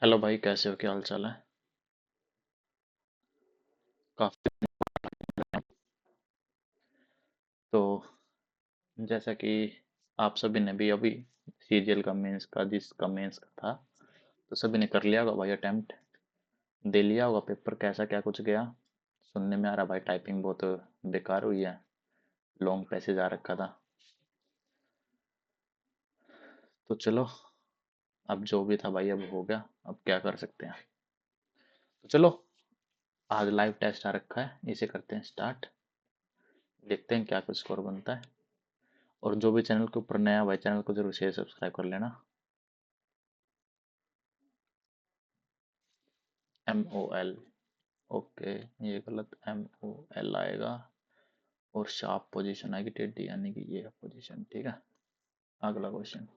Hello भाई, कैसे हो? क्या हाल चाल है? काफी। तो जैसा कि आप सभी ने भी अभी सीरियल का मेंस का जिसका मेंस का था, तो सभी ने कर लिया होगा भाई, अटेम्प्ट दे लिया होगा। पेपर कैसा क्या कुछ गया? सुनने में आ रहा भाई टाइपिंग बहुत बेकार हुई है, लॉन्ग पैसेज आ रखा था। तो चलो, अब जो भी था भाई अब हो गया, अब क्या कर सकते हैं। तो चलो, आज लाइव टेस्ट आ रखा है, इसे करते हैं स्टार्ट। देखते हैं क्या कुछ स्कोर बनता है। और जो भी चैनल के ऊपर नया भाई, चैनल को जरूर शेयर सब्सक्राइब कर लेना। MOL, ओके, ये गलत, MOL आएगा। और शार्प पोजीशन आएगी टेढ़ी, यानी कि ये पोजीशन, ठीक है। अगला क्वेश्चन।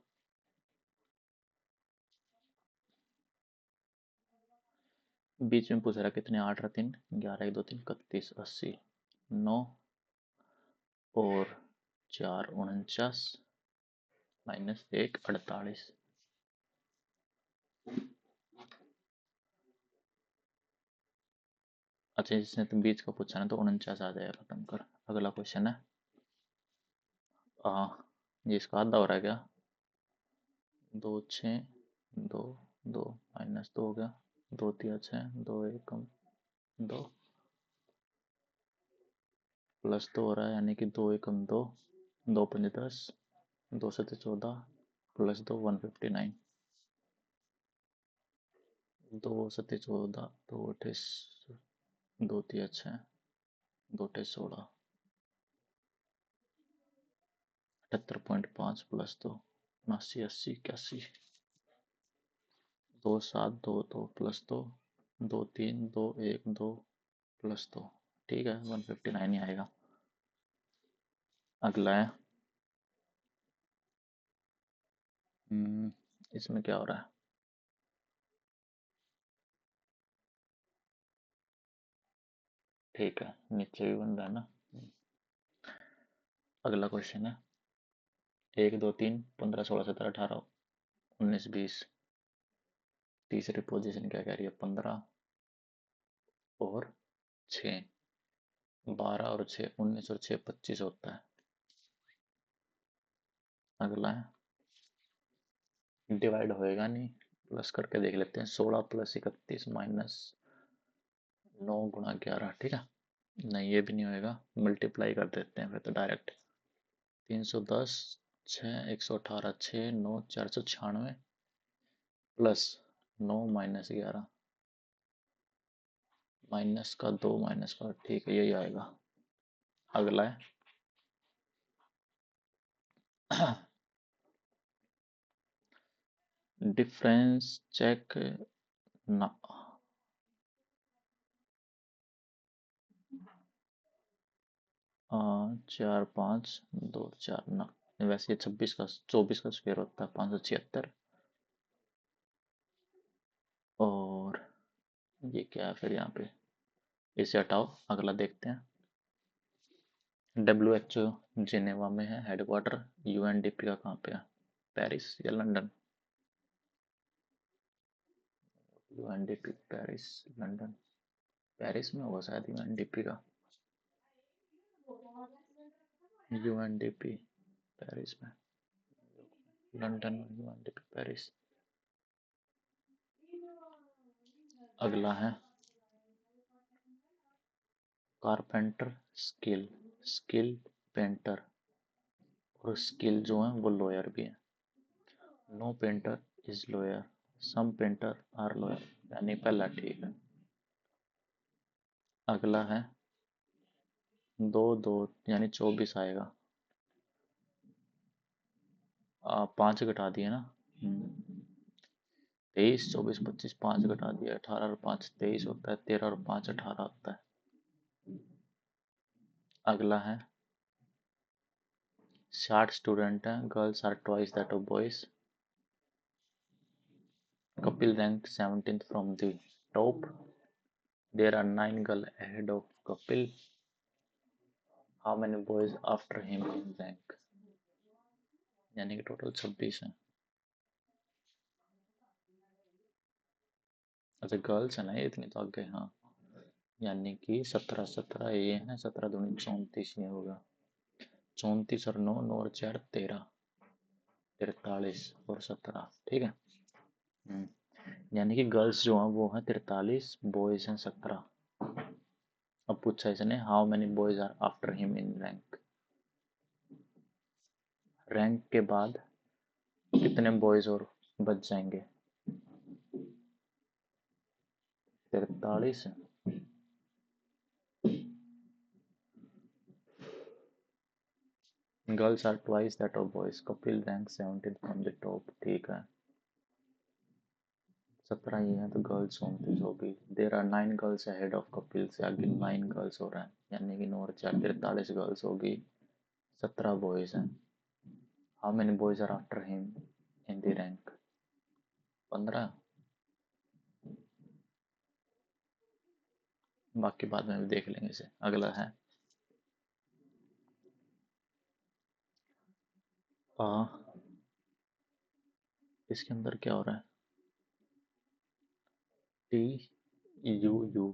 बीच में पूछ रहा कितने 8 और 3, 11 1 2 3 31 80, 9 और 4 49 -1 48। अच्छा, इसने तो बीच का पूछा ना, तो 49 आ जाएगा, खत्म कर। अगला क्वेश्चन है। आ, ये इसका आधा हो रहा है क्या? 2 6 2 2 -2 हो गया। 2 3 6 2 1 कम 2 +2 हो रहा है, यानी कि 2 1 कम 2, 2 5 10, 2 7 14 +2 159। 2 7 14, 2 8 2 3 6, 2 8 16, 78.5 +2 79 80 81, 2 7 2 2 +2 2 3 2 1 2 +2, ठीक है, 159 ही आएगा। अगला है। इसमें क्या हो रहा है? ठीक है, नीचे भी बन रहा है ना। अगला क्वेश्चन है। 1 2 3 15 16 17 18 19 20। तीसरी पोजीशन क्या कह रही है? 15 और 6, 12 और 6 19 और 6 25 होता है। अगला है। डिवाइड होएगा नहीं, प्लस करके देख लेते हैं। 16 + 31 -9 × 11, ठीक है। नहीं, ये भी नहीं होएगा, मल्टीप्लाई कर देते हैं फिर तो डायरेक्ट। 310 6 118 6 9 496 +9 -11 माइनस का 2 माइनस का, ठीक है, यही आएगा। अगला है। डिफरेंस चेक ना। 4 5 2 4 ना। वैसे ये 26 का 24 का स्क्वायर होता है 576। और ये क्या है फिर यहाँ पे? इसे हटाओ, अगला देखते हैं। WHO जिनेवा में है हेडक्वार्टर। UNDP का कहाँ पे है? पेरिस या London? UNDP Paris, London. Paris में होगा शायद UNDP का। UNDP पेरिस में, लंदन में UNDP पेरिस। अगला है। कारपेंटर स्किल, स्किल पेंटर, और स्किल जो है वो लॉयर भी है। No painter is lawyer, some painter are lawyer, यानी पहला ठीक है। अगला है। 2 2 यानी 24 आएगा। 5 घटा दिए ना। 23 24 25, 5 घटा दिया, 18 और 5 23 होता है, 13 और 5 18 होता है। अगला है। 60 स्टूडेंट हैं, girls are twice that of boys. Kapil ranked 17th from the top. There are 9 girls ahead of Kapil. How many boys after him in rank? यानी कि टोटल 26 हैं। अच्छा गर्ल्स है ना ये, इतनी तो आगे, हाँ। यानी कि 17 17 ये है, 17 दूनी 34 ये होगा। 34 और 9, 9 और 4 13, 43 और 17, ठीक है। यानी कि गर्ल्स जो हैं वो हैं 43, बॉयज हैं 17। अब पूछा इसने how many boys are after him in rank. Rank के बाद कितने बॉयज और बच जाएंगे? 43। Girls are twice that of boys, Kapil rank 17 from the top, ठीक है। 17 ही है तो गर्ल्स 29 होगी। There are 9 girls ahead of Kapil, से आगे 9 गर्ल्स हो रहा है, यानी कि 9 और 4 43 गर्ल्स होगी, 17 बॉयज हैं। How many boys are after him in the rank? 15। बाकी बाद में भी देख लेंगे इसे। अगला है आ, इसके अंदर क्या हो रहा है? T U U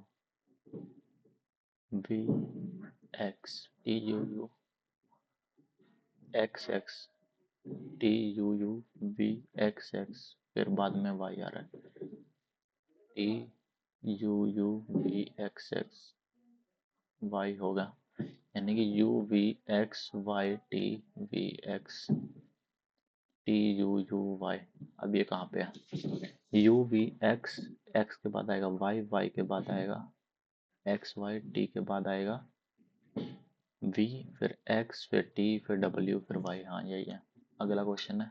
V X, T U U X X, T U U V X X, फिर बाद में वाई आ रहा है, T U U V X X Y होगा, यानी कि U V X Y T V X T U U Y. अब ये कहाँ पे है? यू वी एक्स, एक्स के बाद आएगा वाई, वाई के बाद आएगा एक्स वाई, टी के बाद आएगा वी, फिर एक्स, फिर टी, फिर डब्ल्यू, फिर वाई। हाँ यही है। अगला क्वेश्चन है,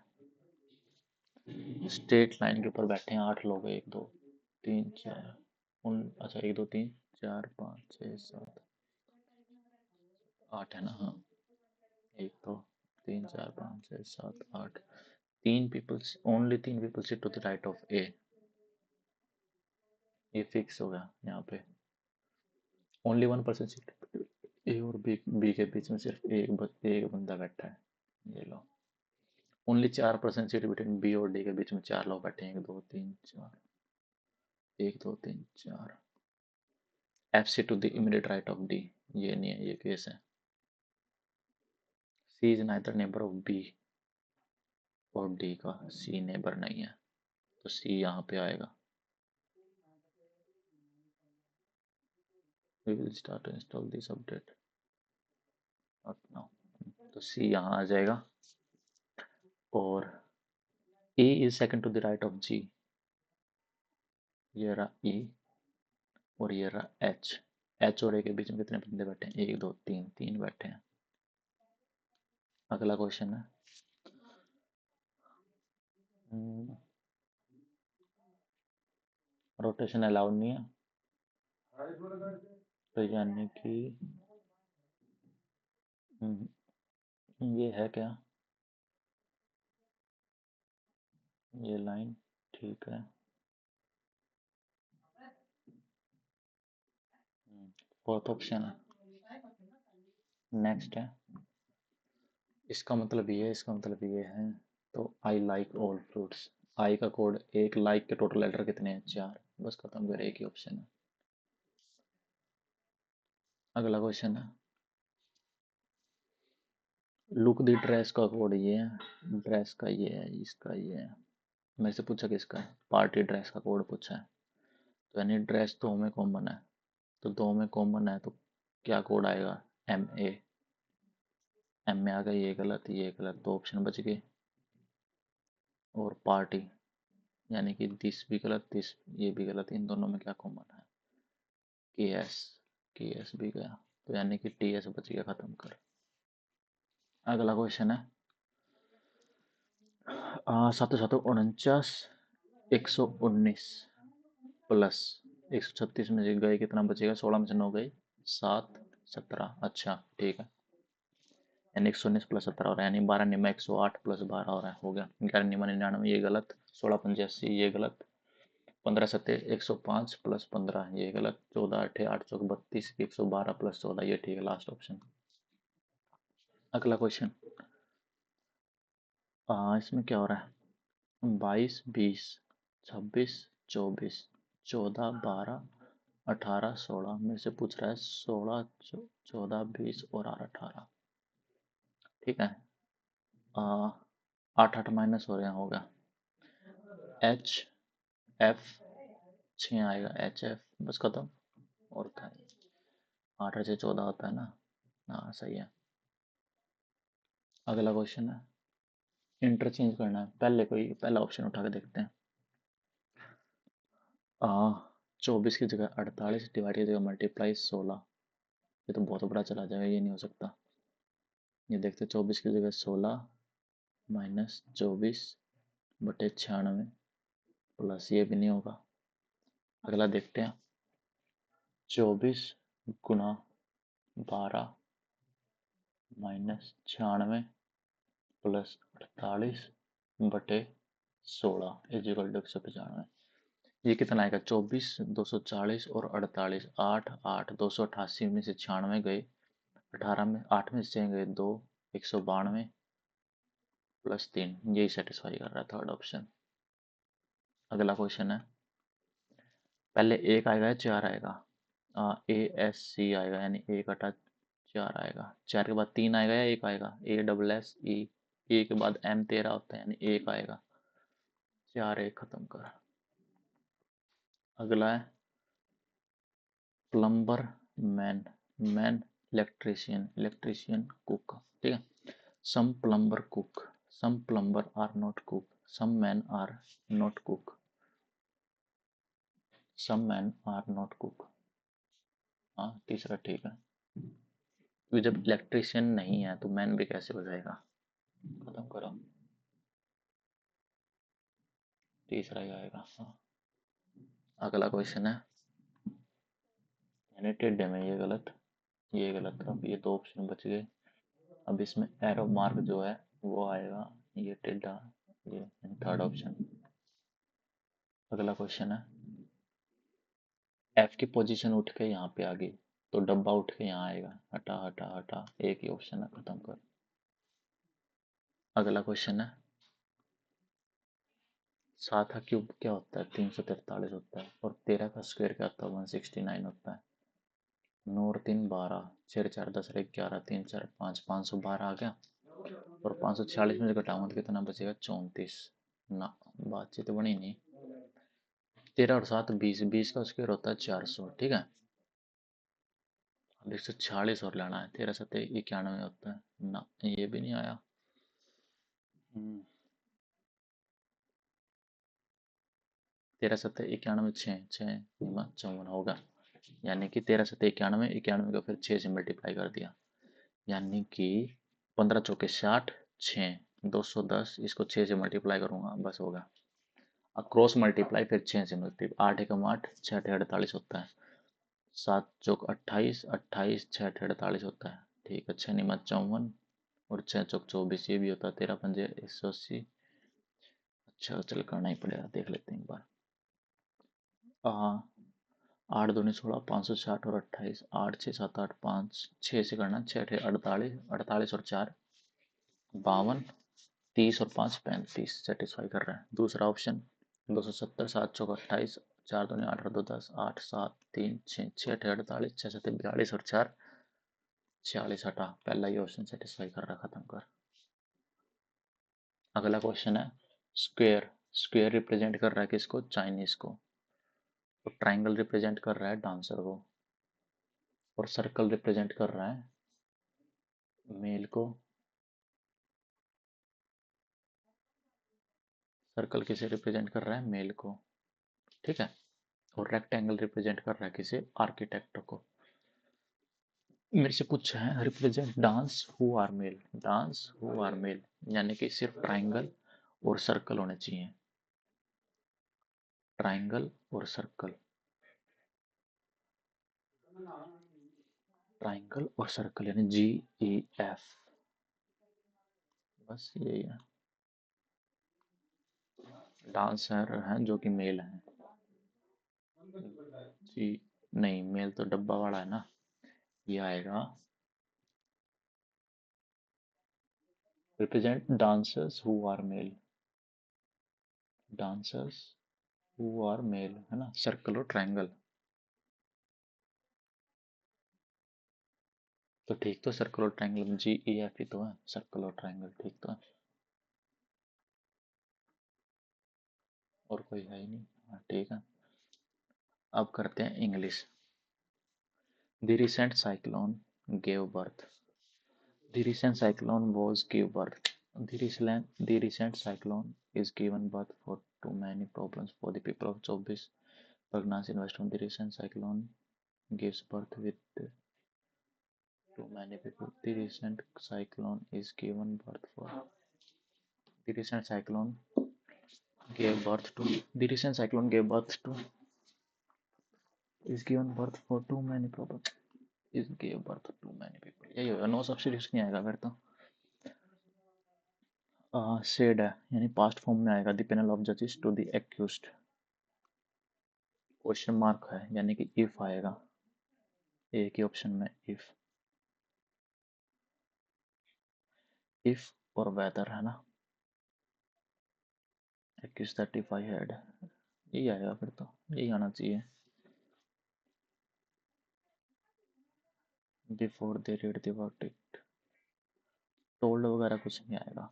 स्ट्रेट लाइन के ऊपर बैठे हैं 8 लोग, 1 2 3 4 उन, अच्छा 1 2 3 4 5 6 7 8 है ना, हाँ। 1 2 3 4 5 6 7 8, तीन peoples, only 3 people sit to the right of A. ये फिक्स हो गया यहाँ पे। ओनली 1 पर्सन सिट, ए और बी के बीच में सिर्फ एक बंदा बैठा है, ये लो। Only 4 person seat between B और डी, के बीच में 4 लोग बैठे हैं, 1 2 3 4, 1 2 3 4। F C to the immediate right of D, ये नहीं है, ये केस है। C is neither neighbour of B और डी का, सी नेबर नहीं है, तो सी यहाँ पे आएगा। We will start to install this update now, तो सी यहाँ आ जाएगा। और A is second to the right of G, ये रहा ई और ये रहा एच। एच और ए के बीच में कितने बंदे बैठे हैं? 1 2 3, 3 बैठे हैं। अगला क्वेश्चन है, रोटेशन अलाउड नहीं है, तो यानी कि ये है क्या, ये लाइन, ठीक है। फोर्थ ऑप्शन है, नेक्स्ट है। इसका मतलब ये है, इसका मतलब ये है, तो आई लाइक ऑल फ्रूट्स। आई का कोड, एक लाइक के टोटल लेटर कितने हैं? 4, बस खत्म कर, एक ही ऑप्शन है। अगला क्वेश्चन है, लुक दी ड्रेस का कोड ये है, ड्रेस का ये है, इसका ये है। मेरे से पूछा किसका है? पार्टी ड्रेस का कोड पूछा है, तो यानी ड्रेस दो में कॉमन है, तो दो में कॉमन है तो क्या कोड आएगा? एम ए, एम में आ गया, ये गलत ये गलत, तो ऑप्शन बच गए। और पार्टी, यानी कि दिस भी गलत, दिस ये भी गलत, इन दोनों में क्या कॉमन है? के एस, के एस भी गया, तो यानी कि टी एस बच गया, खत्म कर। अगला क्वेश्चन है, 7 7 49, 119 प्लस 136 में से गए कितना बचेगा? 16 में से 9 गए, 7 17, अच्छा ठीक है। यानी 119 प्लस 17 हो रहा है, यानी 12 निमा 108 प्लस 12 हो रहा है, हो गया। 11 निमा 99, ये गलत। 16 85, ये गलत। 15 सत्ते 105 प्लस 15, ये गलत। 14 अठे 8 चौक 32, 112 प्लस 14, ये ठीक है, लास्ट ऑप्शन। अगला क्वेश्चन, इसमें क्या हो रहा है? 22 20 26 24, 14, 12, 18, 16 में से पूछ रहा है 16, 14, 20 और 18। ठीक है। 8 8 माइनस हो रहे हैं, होगा एच एफ 6 आएगा, एच एफ, बस खत्म। और क्या है? 8 8 से 14 होता है ना। हाँ सही है। अगला क्वेश्चन है, इंटरचेंज करना है। पहले कोई पहला ऑप्शन उठा के देखते हैं। 24 की जगह 48, डिवाइड की जगह मल्टीप्लाई 16। ये तो बहुत बड़ा चला जाएगा, ये नहीं हो सकता। ये देखते 24 की जगह 16 माइनस 24 बटे 96 प्लस, ये भी नहीं होगा। अगला देखते हैं, 24 गुना 12 माइनस 96 प्लस 48 बटे 16 इजिकल टू 195। ये कितना आएगा? 24, 240 और 48, 8 8, 288 में से 96 गए, 18 में 8 में से गए 2, 192 प्लस 3, यही सेटिस्फाई कर रहा है थर्ड ऑप्शन। अगला क्वेश्चन है, पहले एक आएगा या 4 आएगा? ए एस सी आएगा, यानी एक अटा 4 आएगा। 4 के बाद 3 आएगा या 1 आएगा? ए डबल एस ई, ए के बाद एम 13 होता है, यानी 1 आएगा। 4 1 खत्म कर। अगला है plumber man, man electrician, electrician cook. ठीक है। Some plumber cook, some plumber are not cook, some man are not cook, some man are not cook. हाँ तीसरा ठीक है, क्योंकि जब इलेक्ट्रिशियन नहीं है तो मैन भी कैसे हो जाएगा। खत्म करो, तीसरा ही आएगा। हाँ। अगला क्वेश्चन है, यानी टेढ़े में ये गलत, ये गलत। अब ये दो ऑप्शन बच गए। अब इसमें एरो मार्क जो है वो आएगा, ये टेढ़ा, ये थर्ड ऑप्शन। अगला क्वेश्चन है, एफ की पोजीशन उठ के यहाँ पे आ गई तो डब्बा उठ के यहाँ आएगा। हटा हटा हटा, एक ही ऑप्शन है, खत्म कर। अगला क्वेश्चन है, 7 का क्यूब क्या होता है? 343 होता है। और 13 का स्क्वायर क्या होता है? 169 होता है। 9 और 3 12, 6 4 10 और 11, 3 4 5, 512 आ गया। और 546 में से घटाऊंगा तो कितना बचेगा? 34 ना। बातचीत बनी नहीं। 13 और 7 20, 20 का स्क्वायर होता है 400। ठीक है। अब 146 और लाना है। 13 7 91 होता है ना, ये भी नहीं आया। 13 7 91, 6 6 54 होगा। यानी कि 13 7 91, 91 को फिर 6 से मल्टीप्लाई कर दिया, यानी कि 15 चौके 60, 6 210, इसको 6 से मल्टीप्लाई करूंगा, बस होगा। अब क्रॉस मल्टीप्लाई फिर 6 से मल्टीप्लाई, 8 एकम 8, 6 48 होता है। 7 चौक 28, 28 6 48 होता है। ठीक है। 6 निमा 54 और 6 चौक 24, ये भी होता है। 13 पंजे 180। अच्छा चल करना ही पड़ेगा, देख लेते हैं एक बार। हाँ, 8 दूनी 16, 560 और 28, 8 6 7 8 5, 6 से करना, 6 48, 48 और 4 52, 30 और 5 35, सेटिस्फाई कर रहा है दूसरा ऑप्शन। 270, 7 चौक 28, 4 दूनी 8 और 2 10, 8 7 3 6, 6 48, 6 7 42 और 4 46, हटा। पहला ही ऑप्शन सेटिस्फाई कर रहा है, खत्म कर। अगला क्वेश्चन है, स्क्वेयर, स्क्वेयर रिप्रेजेंट कर रहा है किसको? चाइनीज को। तो ट्राइंगल रिप्रेजेंट कर रहा है डांसर को। और सर्कल रिप्रेजेंट कर रहा है मेल को। सर्कल किसे रिप्रेजेंट कर रहा है? मेल को। ठीक है। और रेक्टेंगल रिप्रेजेंट कर रहा है किसे? आर्किटेक्ट को। मेरे से पूछा है, represent dance who are male, dance who are male, यानी कि सिर्फ ट्राइंगल और सर्कल होने चाहिए। ट्राइंगल और सर्कल, ट्राइंगल और सर्कल, यानी GEF, बस यही है। डांसर हैं जो कि मेल हैं। जी नहीं, मेल तो डब्बा वाला है ना। ये आएगा, represent dancers who are male, dancers who are male है ना, सर्कल और ट्रायंगल। तो ठीक तो सर्कल और ट्रायंगल GEF ही तो है, सर्कल और ट्रायंगल ठीक तो है। और कोई है ही नहीं। हाँ ठीक है। अब करते हैं English. The recent cyclone gave birth. The recent cyclone was give birth. The recent cyclone is given birth for too many problems for the people of Chobis Parganas in Western. The recent cyclone gives birth with too many people. The recent cyclone is given birth for. The recent cyclone gave birth to. The recent cyclone gave birth to. Is given birth for too many problems. Is gave birth to too many people. यही होगा, no substitution नहीं आएगा फिर तो। Said है यानी past form में आएगा। द पेनल ऑफ जजेस to the accused. Question mark है यानी कि इफ आएगा एक ही ऑप्शन में, इफ और वेदर है ना। एक्यूज 35 हेड यही आएगा फिर तो, यही आना चाहिए। Before they read the verdict. Told वगैरह कुछ नहीं आएगा।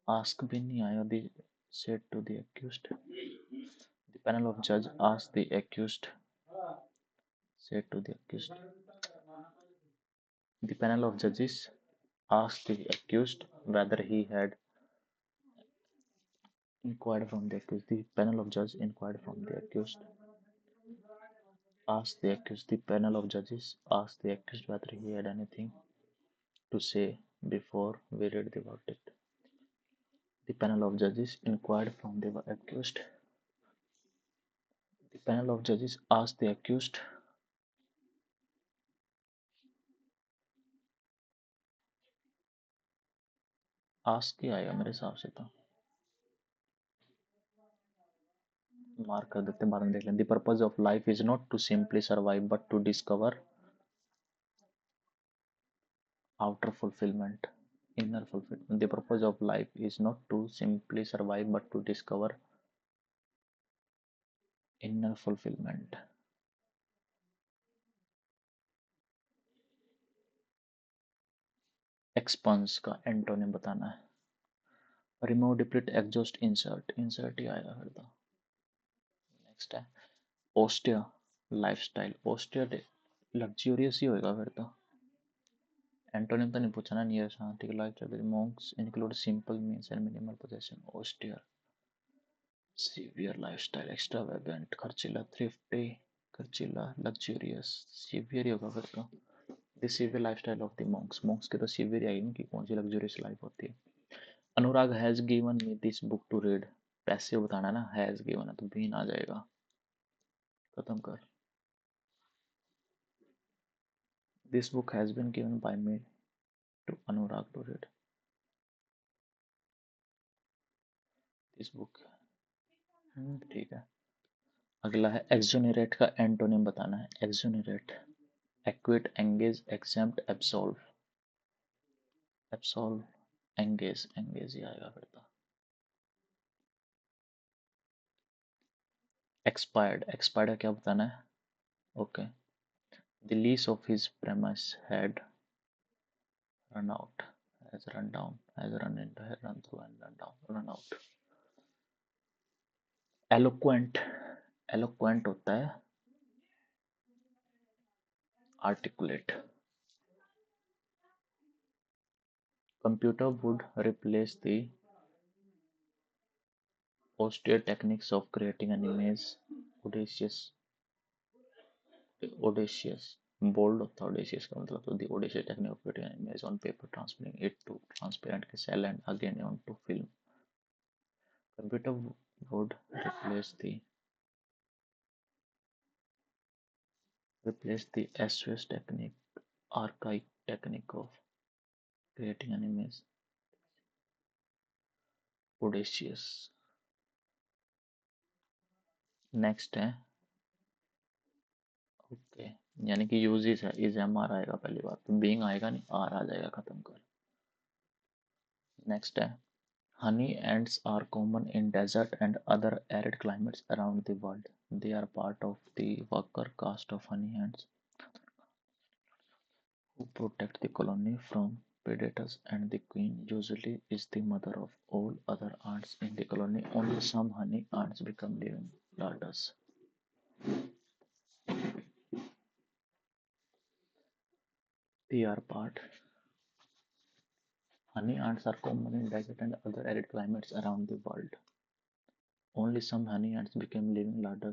आस्क भी नहीं आएगा। The said to the accused. The panel of जज ask the accused. Said to the accused. The panel of जजेस asked the accused whether he had inquired from the accused. The panel of judges inquired from the accused. Asked the accused. The panel of judges asked the accused whether he had anything to say before we read the verdict. The panel of judges inquired from the accused. The panel of judges asked the accused. Ask ही आएगा मेरे हिसाब से तो। Mark कर देते, बाद में देख लें। The purpose of life is not to simply survive but to discover outer fulfillment, inner fulfillment. The purpose of life is not to simply survive but to discover inner fulfillment. एक्सपंस का antonym बताना है। Remove, deplete, exhaust, insert. Insert ही आएगा फिर तो। Next है austere lifestyle. Austere luxurious ही होगा फिर तो। एंटोनिम तो नहीं पूछा ना। नियर शांति lifestyle monks include simple means and minimal possession. Austere severe lifestyle extravagant खर्चीला थ्रिफ्टी खर्चीला लग्जूरियस सीवियर ही होगा फिर तो। The severe lifestyle of the monks. Monks की तो सीवियर ही आएगी कि कौन सी लग्जूरियस लाइफ होती है। Anurag has given me this book to read. पैसे बताना है ना, हैज गिवन है तो बीन आ जाएगा। खत्म कर। This book has been given by me to Anurag to read. This book ठीक है। अगला है एक्सोनरेट का एंटोनिम बताना है। Exonerate acquit, engage, exempt, absolve. Absolve, engage, engage ही आएगा फिर तो। एक्सपायर्ड, एक्सपायर्ड का क्या बताना है। Okay. The lease of his premise had run out, has run down, has run into, has run through and run down, run out. Eloquent, eloquent होता है articulate. Computer would replace the austere techniques of creating an image audacious, audacious bold होता है audacious का मतलब, तो the audacious technique of creating an image on paper transferring it to transparent cell and again onto film. Computer would replace the SOS technique, archaic technique of creating an image audacious. Next है okay यानी कि uses है, is M R आएगा पहली बात तो, being आएगा नहीं, आर आ जाएगा। खत्म कर। नेक्स्ट है Honey ants are common in desert and other arid climates around the world. They are part of the worker caste of honey ants who protect the colony from predators, and the queen usually is the mother of all other ants in the colony. Only some honey ants become living larvae. They are part. Honey ants are common in desert and other arid climates around the world. Only some honey ants become living larvae.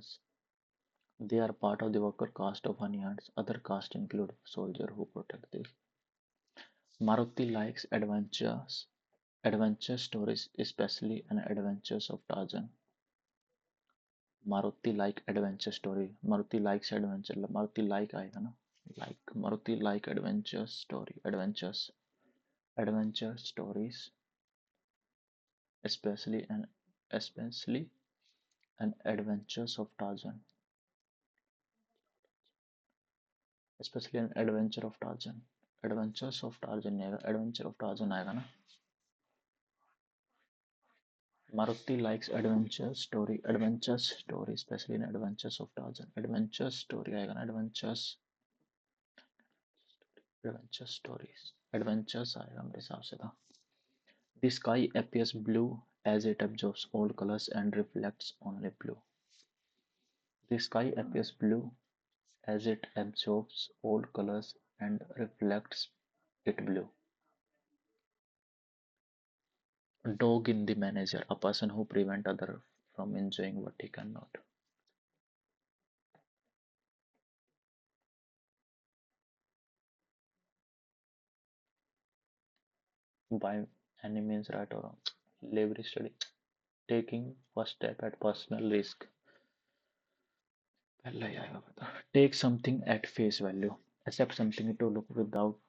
They are part of the worker caste of honey ants. Other castes include soldiers who protect the Maruti likes adventure stories, especially an adventures of Tarzan. Maruti like adventure story Maruti likes adventure Maruti like आएगा ना like Maruti like adventure story adventure stories especially and especially an adventures of Tarzan especially an adventure of Tarzan adventures of Tarzan नहीं आएगा adventure of Tarzan आएगा ना Maruti likes adventure story especially in adventures of Tarzan adventure story आएगा ना adventure stories adventures आएगा मेरे हिसाब से था The sky appears blue as it absorbs all colors and reflects only blue. The sky appears blue as it absorbs all colors and reflects it blue. Dog in the manager, a person who prevents others from enjoying what he cannot. By any means, right or wrong. Slavery study. Taking first step at personal risk. पहला ही आएगा पता. Take something at face value. Accept something to look without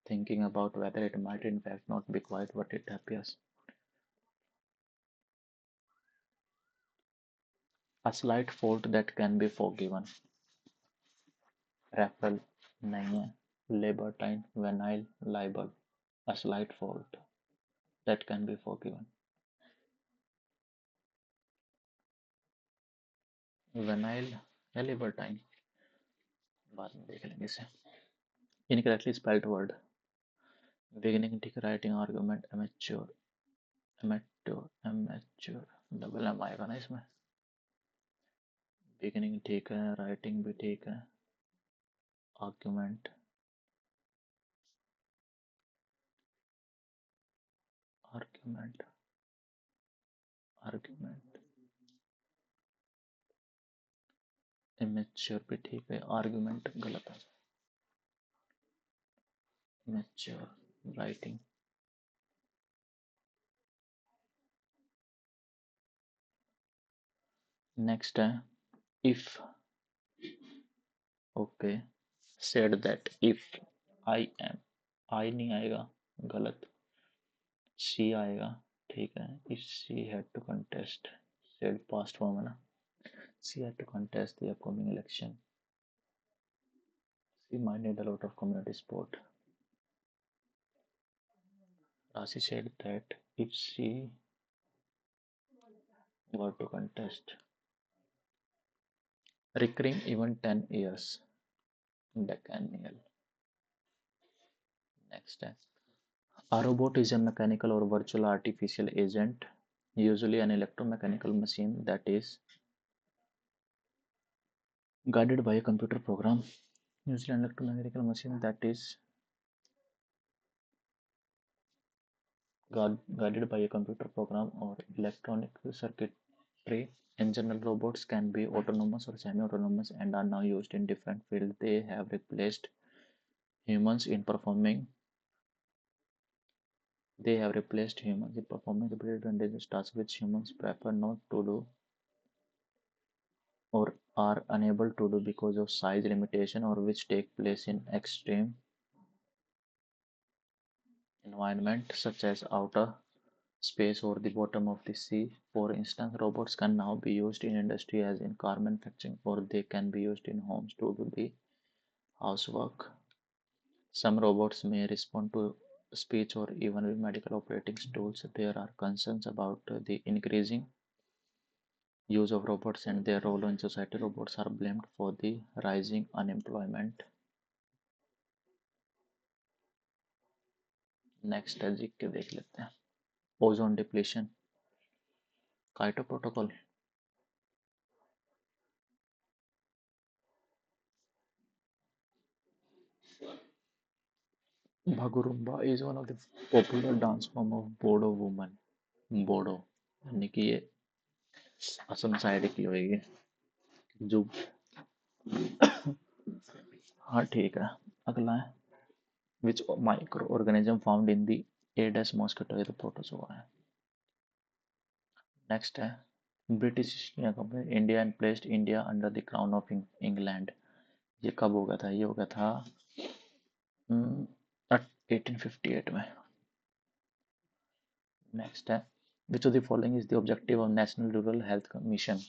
thinking about whether it might in fact not be quite what it appears. A slight fault that can be forgiven. Referral नहीं है. Libertine, venile, libel. A slight fault that can be forgiven. Venile या libertine बाद में देख लेंगे इसे. Incorrectly spelled word. Beginning ठीक writing argument amateur double M आएगा ना इसमें. Beginning ठीक है writing भी ठीक है argument argument argument immature भी ठीक है argument गलत है immature writing next है if okay said that if I am I नहीं आएगा गलत she आएगा ठीक है if she had to contest said past form है ना she had to contest the upcoming election she might need a lot of community support Rasi said that if she were to contest recurring even 10 years decennial next है a robot is a mechanical or virtual artificial agent usually an electromechanical machine that is guided by a computer program usually an electromechanical machine that is guided by a computer program or electronic circuitry. In general, robots can be autonomous or semi-autonomous and are now used in different fields. They have replaced humans in performing repetitive and dangerous tasks which humans prefer not to do or are unable to do because of size limitation or which take place in extreme environment such as outer space or the bottom of the sea. For instance, robots can now be used in industry as in car manufacturing or they can be used in homes to do the housework. Some robots may respond to speech or even with medical operating tools, there are concerns about the increasing use of robots and their role in society. Robots are blamed for the rising unemployment. Next है जी के देख लेते हैं. Ozone depletion. Kyoto protocol. Bagurumba is one of the popular dance form of Bodo woman. Bodo यानी कि ये Assam side की होगी जो. हाँ ठीक है. अगला है which micro organism found in the aedes mosquito. ये तो प्रोटोजोआ है. नेक्स्ट है British East India Company India and placed India under the crown of England. ये कब हो गया था? ये हो गया था 1858 में. नेक्स्ट है which of the following is the objective of national rural health mission.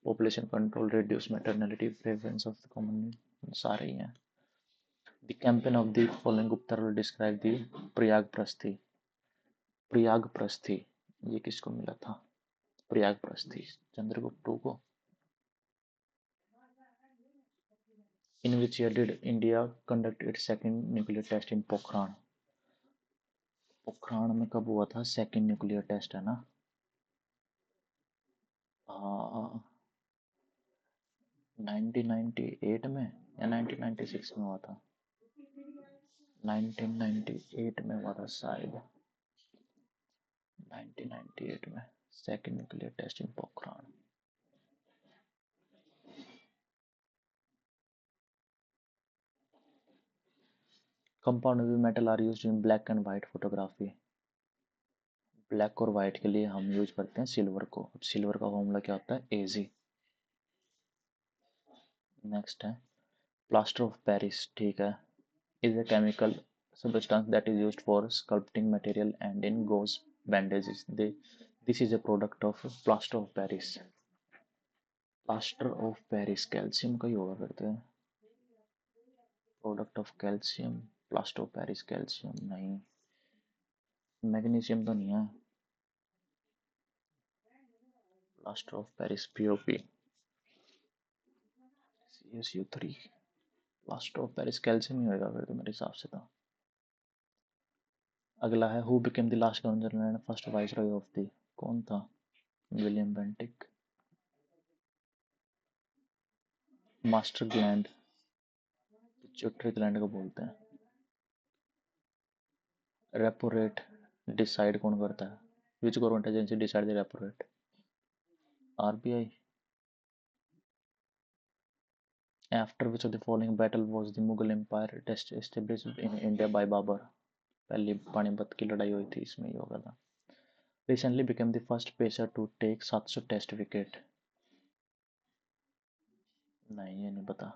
Population control, reduce maternity, prevalence of common. सारे ही हैं. The campaign of the following उत्तर विल डिस्क्राइब द प्रयाग प्रस्थि. प्रयाग प्रस्थि ये किसको मिला था? प्रयाग प्रस्थि चंद्रगुप्त को. In which year did India conduct its second nuclear test in Pokhran? Pokhran में कब हुआ था सेकंड न्यूक्लियर टेस्ट? है ना 1998 में या 1996 में हुआ था? 1998 में हुआ था शायद. 1998 में second nuclear test in Pokhran. Compound metal are used in black and white photography. Black और व्हाइट के लिए हम यूज करते हैं सिल्वर को. अब सिल्वर का फॉर्मूला क्या होता है? Ag. नेक्स्ट है प्लास्टर ऑफ पेरिस. ठीक है. Is a chemical substance that is used for sculpting material and in gauze bandages. This is a product of plaster of Paris. Plaster of Paris calcium का ही होगा फिर तो. Product of calcium. Plaster of Paris calcium नहीं. Magnesium तो नहीं है. Plaster of Paris POP. CSU3. Plaster of Paris calcium ही होगा फिर तो मेरे हिसाब से तो. अगला है who became the last governor and first viceroy of the. कौन था? William Bentinck. Master gland. Pituitary gland को बोलते हैं. रेपो रेट डिसाइड कौन करता है? Which government agency decide the repo rate? RBI. After which of the following battle was the Mughal empire established in India by Babar. पहली पानीपत की लड़ाई हुई थी, इसमें ही होगा था. Recently became the first pacer to take 700 test wicket. नहीं ये नहीं पता.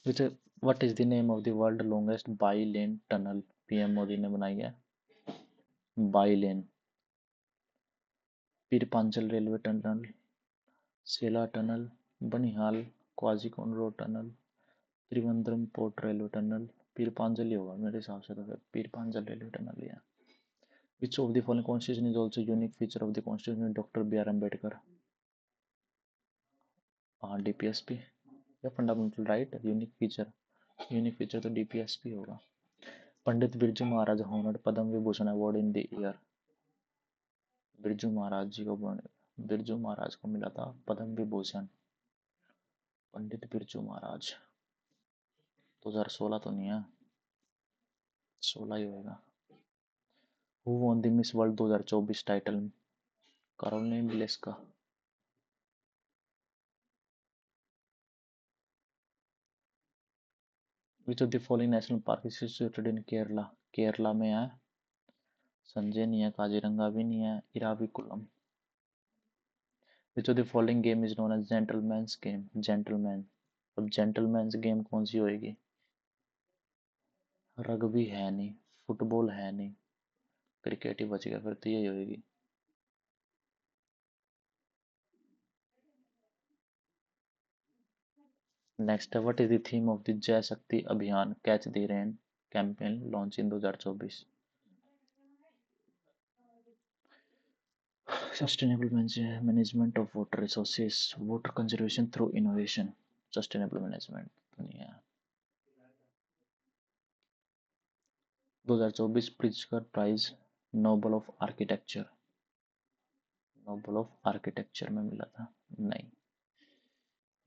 Which what is the name of the world longest bi lane tunnel? PM Modi ने बनाई है. Bi lane. Pir Panjal railway tunnel, Sela tunnel, Banihal Qazigund tunnel, Trivandrum port railway tunnel. Pir Panjal ही होगा मेरे हिसाब से तो. फिर पीरपांचल रेलवे टनल ही है. Which of the following constitution is also unique feature of the constitution of Dr. B.R. Ambedkar? हाँ DPSP या फंडामेंटल राइट. यूनिक फीचर तो DPSP होगा. Pandit Birju Maharaj honoured Padma Vibhushan award in the year. Birju Maharaj को मिला था पद्म विभूषण. पंडित बिरजू महाराज 2016 तो नहीं है, 16 ही होगा. Who won the miss world 2024 title? Caroline विलेस्का. Which of the following national park is situated in Kerala? Kerala में है. संजय नहीं है, काजीरंगा भी नहीं है, Eravikulam. Which of the following game is known as gentleman's game? Gentleman. अब जेंटलमैन्स गेम कौन सी होएगी? रग्बी है नहीं, फुटबॉल है नहीं, क्रिकेट ही बच गया फिर तो यही होएगी. नेक्स्ट है what is the theme of the जय शक्ति अभियान catch the rain campaign launch in 2024? Sustainable management of water resources, water conservation through innovation, sustainable management दुनिया 2024 Pritzker prize Nobel of architecture, Nobel of architecture में मिला था। नहीं,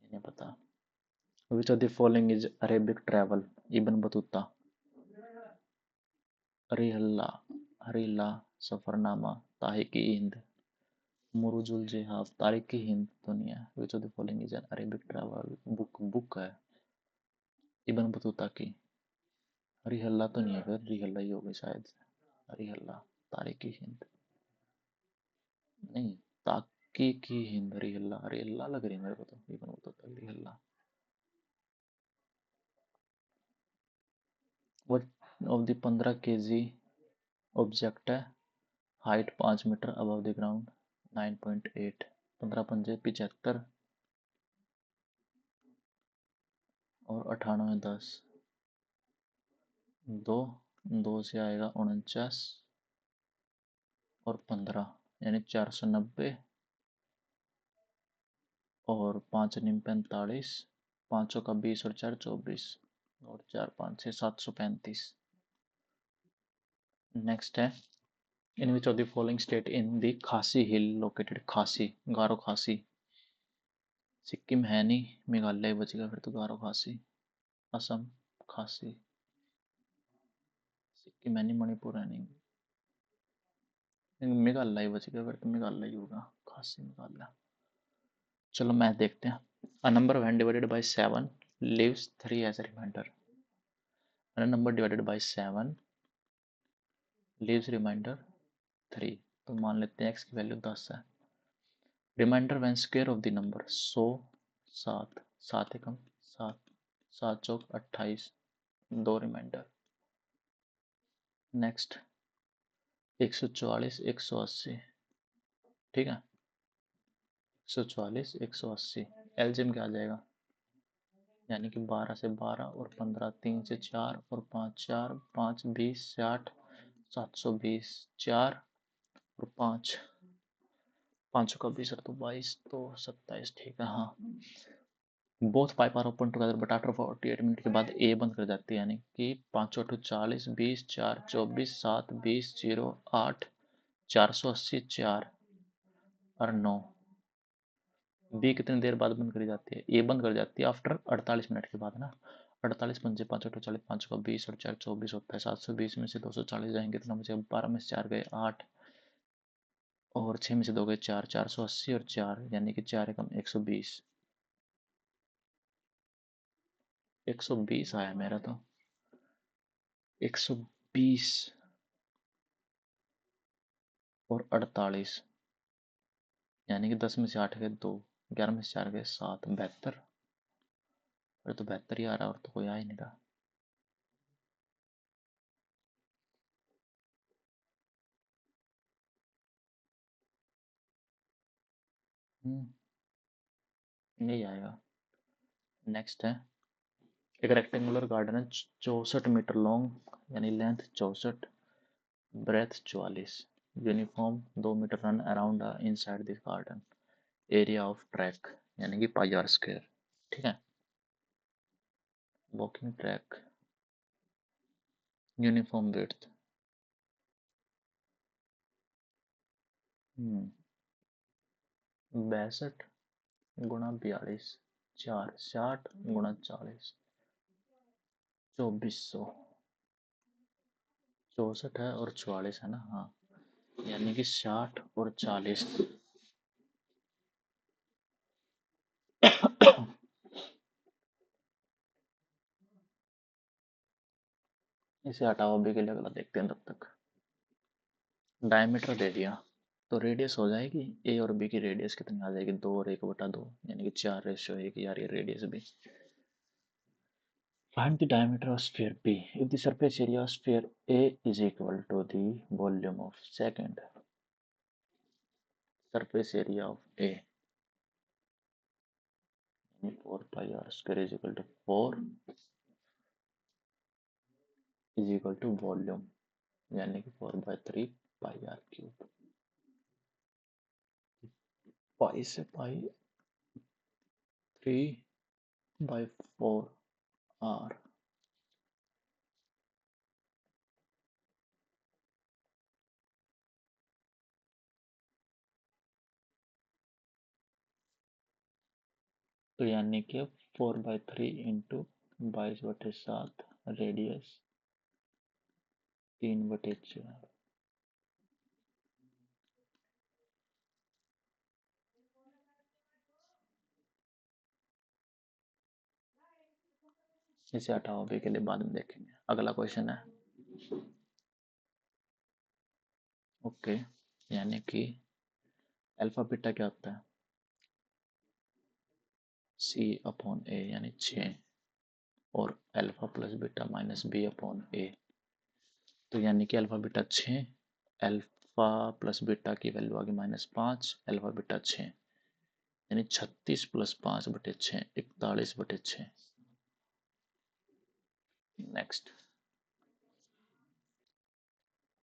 नहीं पता। Which of the following is Arabic travel, Ibn Battuta, Rihla, हरीला, सफरनामा, ताहिकी हिंद, मुरुजुल जिहाफ, तारिकी हिंद दुनिया। Which of the following is an Arabic travel book, book है इब्न बतूता की। रिहल्ला तो नहीं है, फिर रिहल्ला ही होगी शायद। रिहल्ला, तारिकी हिंद नहीं, ताकी की हिंद, रिहल्ला, रिहल्ला लग रही है मेरे को तो, Ibn Battuta Rihla. What of the 15 kg object है, height 5 metre above the ground, 9.8, 15 पंजे 75 और 98 10, दो, दो से आएगा 49 और 15 यानी 490 और 5 निम 45, 500 का 20 और 4 24 और 4 5 6 735। नेक्स्ट है, in which of the following state in the Khasi hill located, खासी गारो खासी, सिक्किम है नहीं, मेघालय बचेगा फिर तो, गारो खासी, असम खासी, सिक्किम है नहीं, मणिपुर है नहीं, मेघालय बचेगा फिर तो, मेघालय होगा, खासी मेघालय। चलो मैथ देखते हैं। A number when divided by 7 leaves 3 as a remainder, and a number divided by 7 leaves remainder 3। तो मान लेते हैं x की वैल्यू 10 है। Remainder when square of the number 100, 7, 7 Ekam 7, 7 Chowk 28, 2 reminder. Next 144 180, ठीक है, 144 180 एलजीएम क्या आ जाएगा, यानी कि 12 से 12 और 15, 3 से 4 और 5 4, 5 20 60, 720, 4 और 5, 500 का 20 तो 22 तो 27, ठीक है। हाँ, both pipe are open together but after 48 minute के बाद ए बंद कर जाती है, यानी कि 5 8 40, 20 4 24, 7 20 0 8, 480 4 और 9। बी कितनी देर बाद बंद करी जाती है, ए बंद कर जाती है आफ्टर 48 मिनट के बाद ना। 48 पंजे 5 8 40, 5 का 20 और 4 24 होता है, 720 में से 240 जाएंगे तो मुझे 12 में से 4 गए 8 और 6 में से 2 गए 4, 480 और 4 यानी कि 4 एकम 120, 120 आया मेरा तो, 120 और 48 यानी कि 10 में से 8 गए 2, 11 में से 4 गए 7, 72। अरे तो 72 ही आ रहा और तो कोई आ ही नहीं रहा। यही आएगा। नेक्स्ट है, एक रेक्टेंगुलर गार्डन है 64 मीटर लॉन्ग, यानी length 64, breadth 44, uniform 2 metre run around inside this garden, area of track यानी कि पाई आर स्क्वायर, ठीक है। वॉकिंग ट्रैक, यूनिफॉर्म विड्थ, 62 गुणा 42, 4 60 गुणा 40, 2400, 64 है और 44 है ना, हाँ, यानी कि 60 और 40। इसे हटाओ अभी के लिए, अगला देखते हैं तब तक। डायमीटर दे दिया तो रेडियस हो जाएगी, ए और बी की रेडियस कितनी आ जाएगी, 2 और 1/2 यानी कि 4:1 यार, ये रेडियस भी। Find the diameter of sphere B if the surface area of sphere A is equal to the volume of second. Surface area of A 4 pi r square is equal to 4 is equal to volume यानी कि 4/3 pi r cube। पाई से पाई 3/4 are. तो यानी कि 4/3 into 22/7 radius 3/4। इसे हटाओ, अभी के लिए बाद में देखेंगे। अगला क्वेश्चन है। ओके, यानी कि अल्फा बीटा क्या होता है? C/A यानी 6, और alpha plus beta minus B/A। तो यानी कि alpha beta 6, alpha plus beta की वैल्यू आ गई -5, अल्फा बीटा 6 यानी 36 + 5/6 41/6। नेक्स्ट,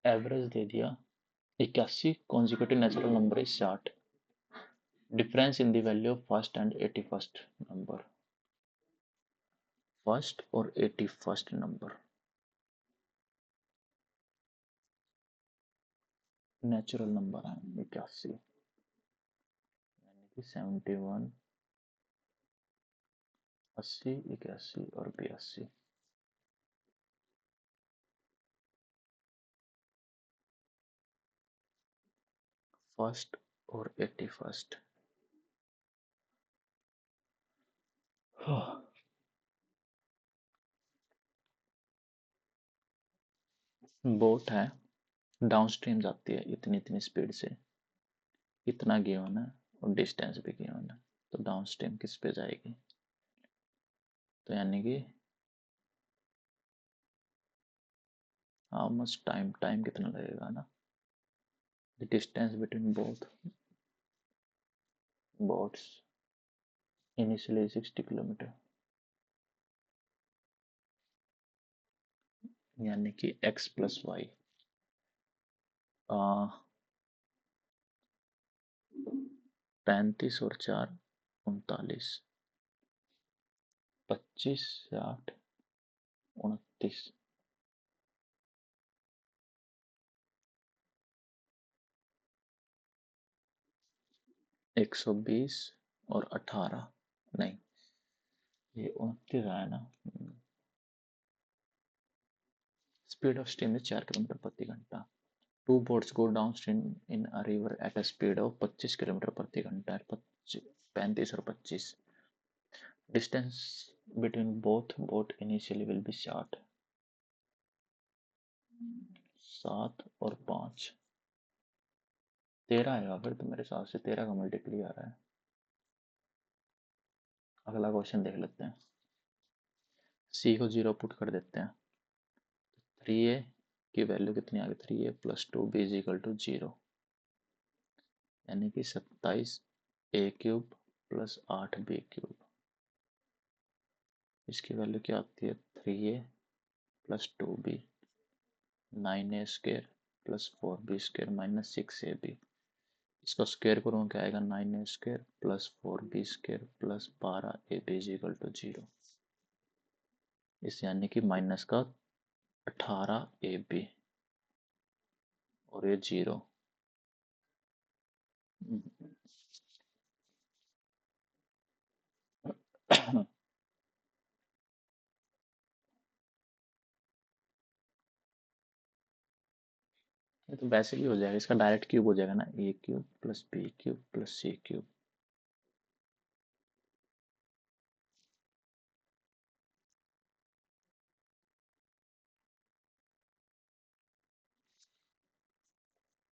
एवरेज दे दिया 81, consecutive natural number is 60, difference in the value of first and 81st number. First और 81st नंबर नेचुरल नंबर है 81, यानी कि 71, 80, 81 और 82। फर्स्ट और 81st। बोट है, डाउन स्ट्रीम जाती है इतनी इतनी स्पीड से, इतना गिवन है और डिस्टेंस भी गिवन है, तो डाउन स्ट्रीम किस पे जाएगी? तो यानी कि हाउ मच टाइम, टाइम कितना लगेगा ना, the distance between both boats initially 60 kilometre, यानी कि x + y 35 और 4 39, 25 से 8 29, 120 और 18, नहीं ये 29 आया ना। Speed of stream is 4 kilometre प्रति घंटा। Two boats go down stream in a river at a speed of 25 kilometre प्रति घंटा। 35 और 25, distance between both boat initially will be short. 7 और 5 13 आएगा फिर तो, मेरे हिसाब से 13 का मल्टीप्ली आ रहा है। अगला क्वेश्चन देख लेते हैं। सी को 0 पुट कर देते हैं। 3a की वैल्यू कितनी आ गई? 3a + 2b = 0, यानी कि 27a³ + 8b³। इसकी वैल्यू क्या आती है? 3a + 2b 9a² + 4b² - 6ab। इसका स्क्वायर करूँ क्या आएगा? 9a² + 4b² + 12ab = 0। इस यानी कि माइनस का 18ab और ये 0। ये तो वैसे भी हो जाएगा, इसका डायरेक्ट क्यूब हो जाएगा ना, a³ + b³ + c³।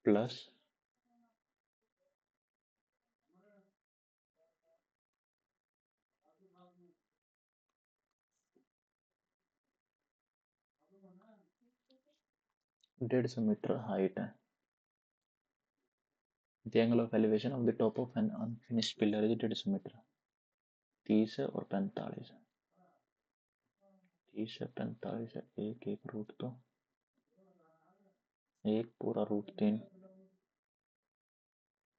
प्लस डेढ़ 150 मीटर हाइट है। The angle of elevation of the top of an unfinished pillar is 150 metre. 30 है और 45 है। 30 है 45 है, एक एक रूट तो एक पूरा √3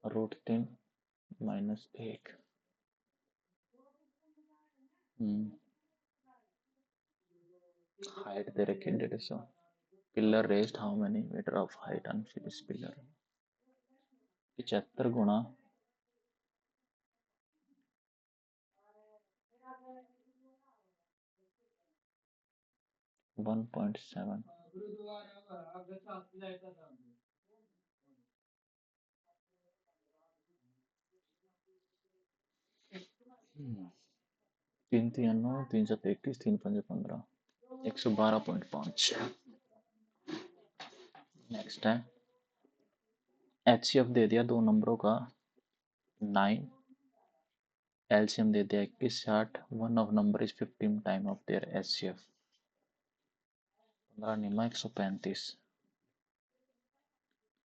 √3 -1। हाइट दे रखी है 150। Pillar raised how many metre of height on this pillar? 75 गुणा 1.7। 3×3 = 9, 3×3 = 33, 3×5 = 15, 112.5। नेक्स्ट है HCF दे दिया दो नंबरों का 9, एलसीएम दे दिया 21 60, one of number is 15 time of their HCF। 15 Nima 135,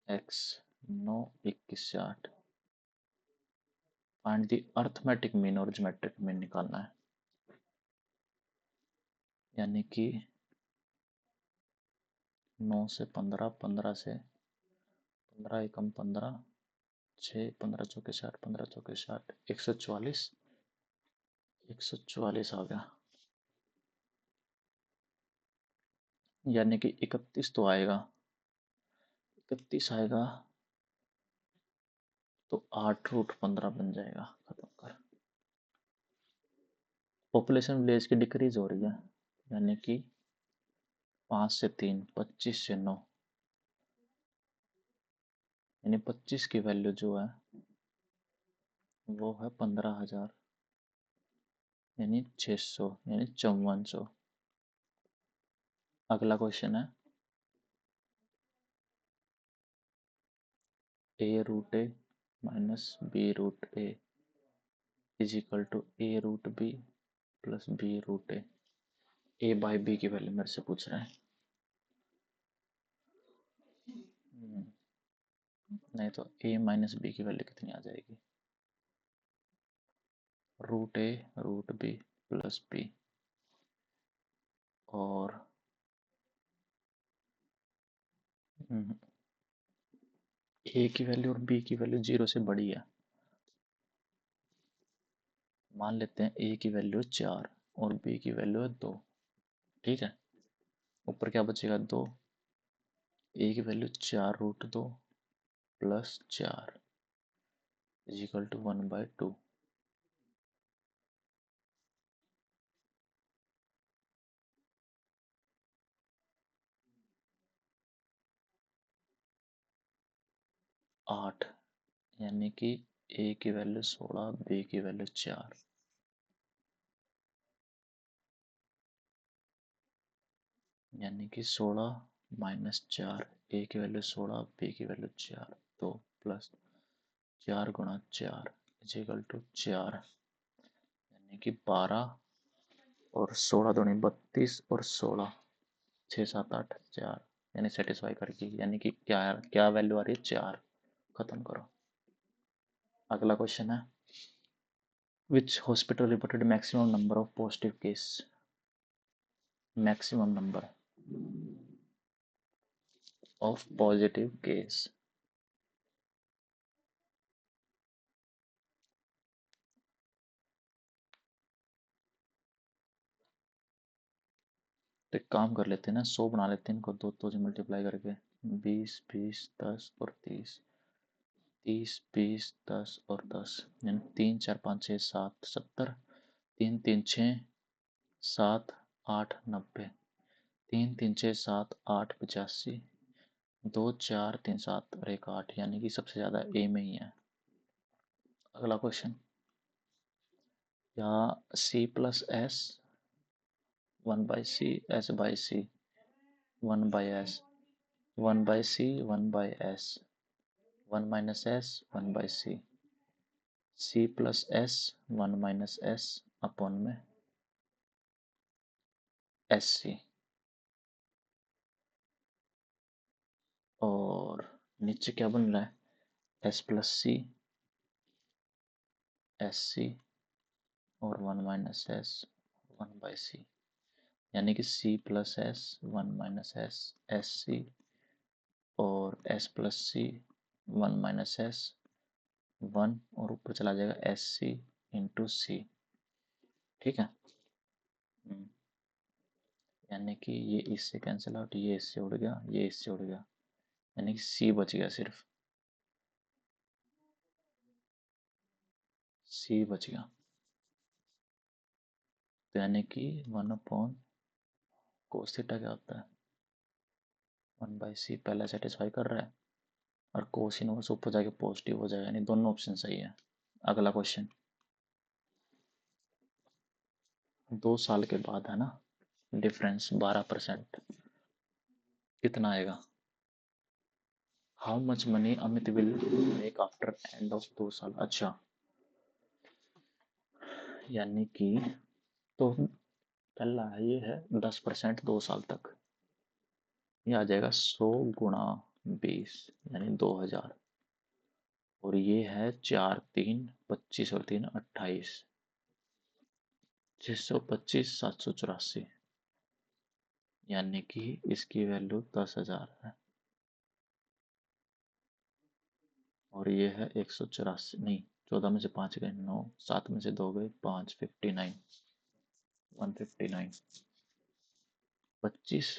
x 9 21 60। Find the arithmetic mean और ज्योमेट्रिक मीन निकालना है, यानी कि 9 से 15, 15 से 15 एकम 15, 6 15 चौके 60, 15 चौके 60, 144, 144 आ गया, यानी कि 31 तो आएगा, 31 आएगा तो 8√15 बन जाएगा। खत्म कर। पॉपुलेशन विलेज की डिक्रीज हो रही है, यानी कि 5 से 3, 25 से 9, यानी 25 की वैल्यू जो है वो है 15,000, यानी 600, यानी 5400। अगला क्वेश्चन है a√a - b√a is equal to a√b plus b√a। a by B की वैल्यू मेरे से पूछ रहे हैं। नहीं तो a माइनस बी की वैल्यू कितनी आ जाएगी? √a√b प्लस b, और a की वैल्यू और b की वैल्यू 0 से बड़ी है। मान लेते हैं a की वैल्यू 4 और b की वैल्यू है 2। ठीक है, ऊपर क्या बचेगा? 2। a की value 4√2 plus 4 is equal to 1/2। 8, यानी कि a की वैल्यू 16, b की वैल्यू 4, यानी कि 16 माइनस 4, a की वैल्यू 16, b की वैल्यू 4, तो प्लस 4 गुणा 4 इज इक्वल टू 4, यानी कि 12 और 16 दूनी 32 और 16 6 7 8 4, यानी सेटिस्फाई करके, यानी कि क्या क्या वैल्यू आ रही है? 4। खत्म करो। अगला क्वेश्चन है which hospital reported maximum number of positive case? Maximum number of positive case. तो एक काम कर लेते हैं ना, 100 बना लेते हैं इनको, दो से मल्टीप्लाई करके। 20 20 10 और 30, 30 20 10 और 10, यानी 3 4 5 6 7 70, 3 3 6 7 8 90, 3 3 6 7 8 85, 2 4 3 7 और 1 8, यानी कि सबसे ज़्यादा ए में ही है। अगला क्वेश्चन, यहाँ C plus S 1/c, s/c 1/s, 1/c 1/s, 1 minus s 1/c, c plus s 1 minus s upon में sc, और नीचे क्या बन रहा है? s प्लस सी sc और 1 माइनस s 1/c, यानी कि c plus s 1 minus s sc और s प्लस सी 1 माइनस s 1 और ऊपर चला जाएगा एस सी इंटू सी। ठीक है। हम्म, यानी कि ये इससे कैंसिल आउट, ये इससे उड़ गया, ये इससे उड़ गया, यानी कि सी बच गया, सिर्फ सी बच गया। तो यानी कि 1 अपॉन कोस थीटा क्या होता है, 1/c पहला सेटिस्फाई कर रहा है, और कोस इनवर्स ऊपर जाके पॉजिटिव हो जाएगा, यानी दोनों ऑप्शन सही है। अगला क्वेश्चन, 2 साल के बाद है ना, डिफरेंस 12%, कितना आएगा? How much money Amit will make after end of 2 साल। अच्छा, यानी कि तो पहला है ये है 10% 2 साल तक, ये आ जाएगा 100 × 20 यानी 2000, और ये है 4 3 25 और 3 28, 625 784, यानी कि इसकी वैल्यू 10,000 है, और ये है 184, नहीं 14 में से 5 गए 9, 7 में से 2 गए 5, 59, 159, 25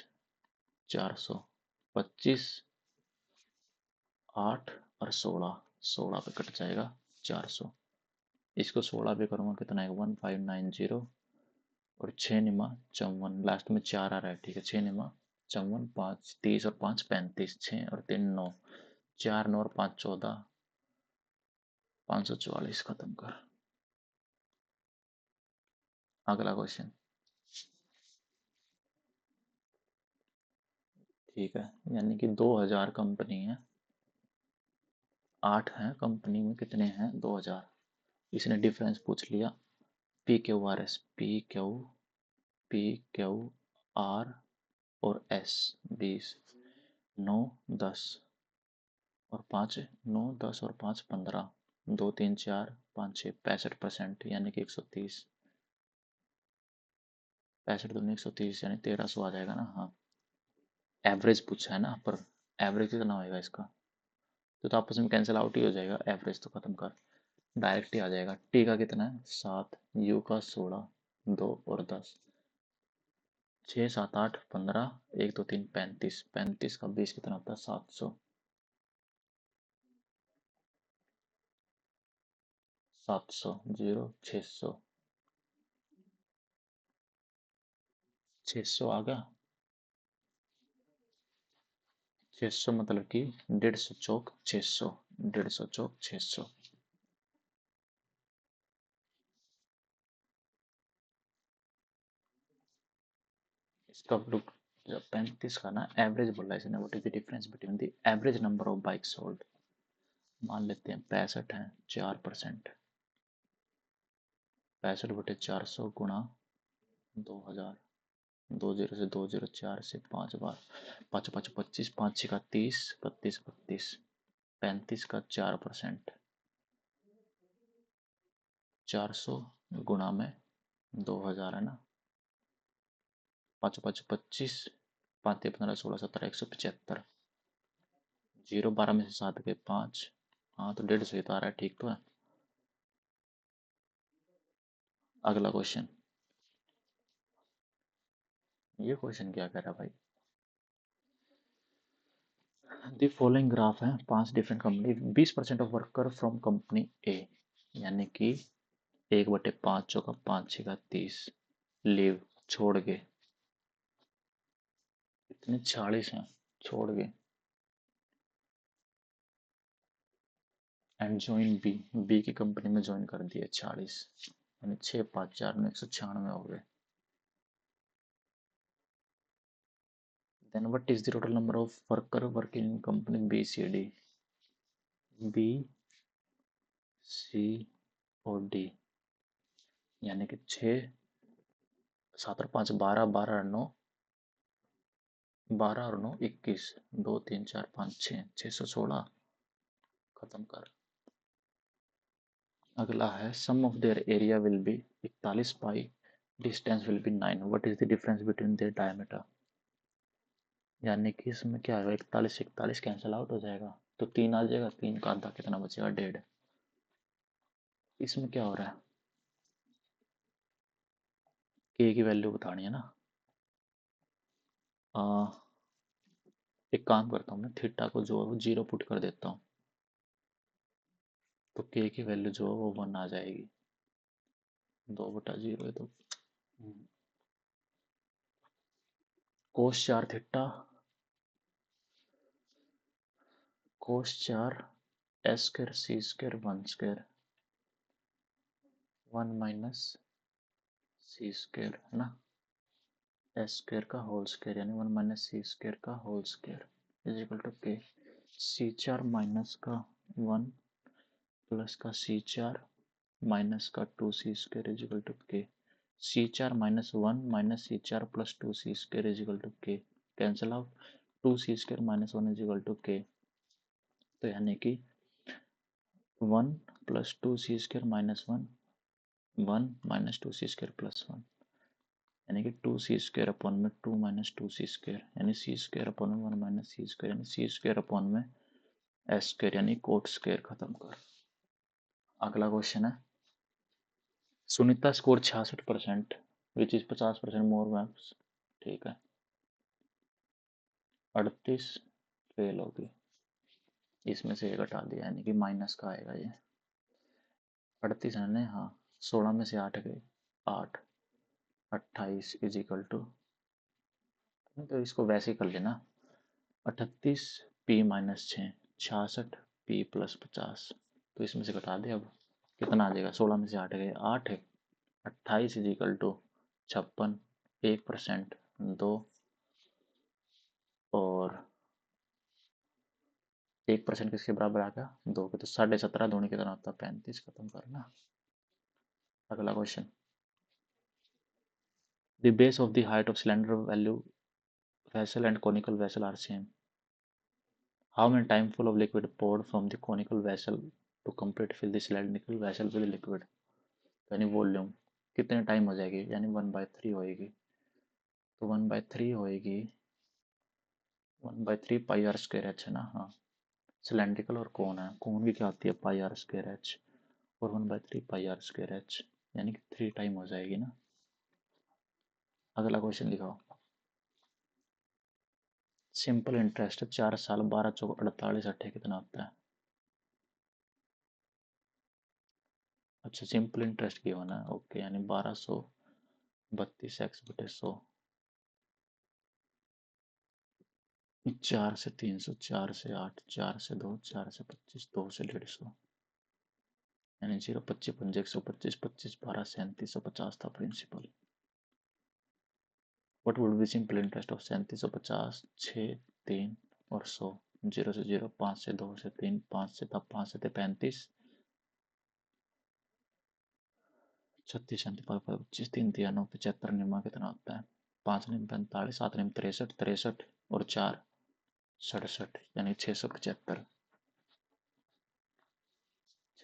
400, 25 8 और 16, 16 पे कट जाएगा 400, इसको 16 पे करूँगा कितना है 1590, और 6 निमा 54, लास्ट में 4 आ रहा है, ठीक है, 6 निमा 54, 5 30 और 5 35, 6 और 3 9, 4 9 और 5 14, 544, खत्म कर। अगला क्वेश्चन, ठीक है, यानी कि 2000 कंपनी है, 8 हैं कंपनी में, कितने हैं 2000, इसने डिफरेंस पूछ लिया, P Q R S, P Q are और एस 20, 9 10 और 5, 9 10 और 5 15, 2 3 4 5 6, 65%, यानी कि 130, 65 दूनी 130 यानी 1300 आ जाएगा ना। हाँ, एवरेज पूछा है ना, पर एवरेज कितना होएगा इसका, तो आपस में कैंसिल आउट ही हो जाएगा, एवरेज तो खत्म कर, डायरेक्ट ही आ जाएगा। टी का कितना है 7, यू का 16, 2 और 10, 6 7 8 15, 1 2 3 35, 35 का 20 कितना होता है 700, 700 0 600, 600 आ गया, 600 मतलब कि 150 चौक 600, 150 चौक 600। इसका लुक, जब 35 का ना एवरेज बोला है इसने, what is the difference between the average number of bike sold, मान लेते हैं 65 है, 4%, 65/400 गुणा 2000, 20 से 20, 4 से 5 बार, 5 5 25, 5 6 का 30, 32 32, 35 का 4%, 400 गुणा में 2000 है ना, 5 5 25, 5 15 16 17 175, 0 12 में से 7 गए 5, हाँ तो 150 ही तो आ रहा है, ठीक तो है। अगला क्वेश्चन, ये क्वेश्चन क्या कह रहा है भाई, दी फॉलोइंग ग्राफ है, 5 different company, 20% of worker from company A, यानी कि 1/5 चौका 5 6 का 30, लीव छोड़ गए, इतने 40 हैं छोड़ गए, एंड ज्वाइन बी, बी की कंपनी में ज्वाइन कर दिए 40, यानी 6 5 4 में 196 हो गए। Then what is the total number of worker working in company B C D, B C और डी, यानी कि 6 7 और 5 12, 12 और 9 12 और 9 21, 2 3 4 5 6, 616, खत्म कर। अगला है sum of their area will be 41 pi, distance will be 9, what is the difference between their diameter, यानी कि इसमें क्या है 41 41 कैंसिल आउट हो जाएगा, तो 3 आ जाएगा, 3 का आधा कितना बचेगा 1.5, इसमें क्या हो रहा है, के की वैल्यू बतानी है ना। आ, एक काम करता हूँ मैं, थीटा को जो है वो 0 पुट कर देता हूँ, तो के की वैल्यू जो है वो 1 आ जाएगी। 2/0 है तो cos 4 theta, cos 4 S square C square 1 square 1 minus C square है ना, एस स्क्वायर का होल स्क्वायर यानी 1 माइनस सी स्क्वायर का whole square is equal to K. C4 minus का 1 प्लस का C4 माइनस का 2c square is equal to K. C4 minus 1 minus C4 plus 2c square is equal to K, cancel out, 2c square minus 1 is equal to K. तो यानी कि 1 plus 2c square minus 1 1 minus 2c square plus 1, यानी कि 2c square upon में 2 minus 2c square यानी c square upon में 1 minus c square यानी c square upon में s स्क्वायर यानी कोट स्क्वायर। खत्म कर। अगला क्वेश्चन है, Sunita score 66%, which is 50% more marks. ठीक है, 38 फेल होगी, इसमें से एक हटा दिया यानी कि माइनस का आएगा ये। 38 है ना, हाँ, 16 में से 8 गए 8, 28 इज इक्वल टू, तो इसको वैसे ही कर लेना, 38 पी माइनस 6 66 पी प्लस 50, तो इसमें से घटा दे। अब कितना आ जाएगा, 16 में से 8 गए 8 है, 28 इज इक्वल टू 56, 1% 2, और 1% किसके बराबर आ गया 2 के, तो 17.5 दूनी कितना होता है 35। खत्म करना। अगला question, the base of the height of cylinder value vessel and conical vessel are same. How many time full of liquid poured from the conical vessel to complete fill the cylindrical vessel with liquid, यानी volume कितने time हो जाएगी, यानी 1/3 होएगी, तो 1/3 होएगी 1/3 पाई are square H है ना, हाँ, सिलेंड्रिकल और कोन है, कोन की क्या होती है पाई आर स्क्वायर एच, और 1/3 पाई आर स्क्वायर एच, यानी कि 3 टाइम हो जाएगी ना। अगला क्वेश्चन लिखाओ, सिंपल इंटरेस्ट 4 साल 12 चौक 48 अट्ठे कितना होता है। अच्छा, सिंपल इंटरेस्ट की होना है, ओके, यानी 1232x/100, 4 से 300, 4 से 8, 4 से 2, 4 से 25, 2 से 150, यानी 0 25 पंजे 125, 25 12 3750 था principal. What would be simple interest of 3750, 6 3 और 100, 0 से 0, 5 से 2 से 3, 5 से था 5 से थे 35, 36 35 25, 3 3 9 75, निम्न कितना होता है, 5 निम्न 45, 7 निम्न 63, 63 और 4 67, यानी 675,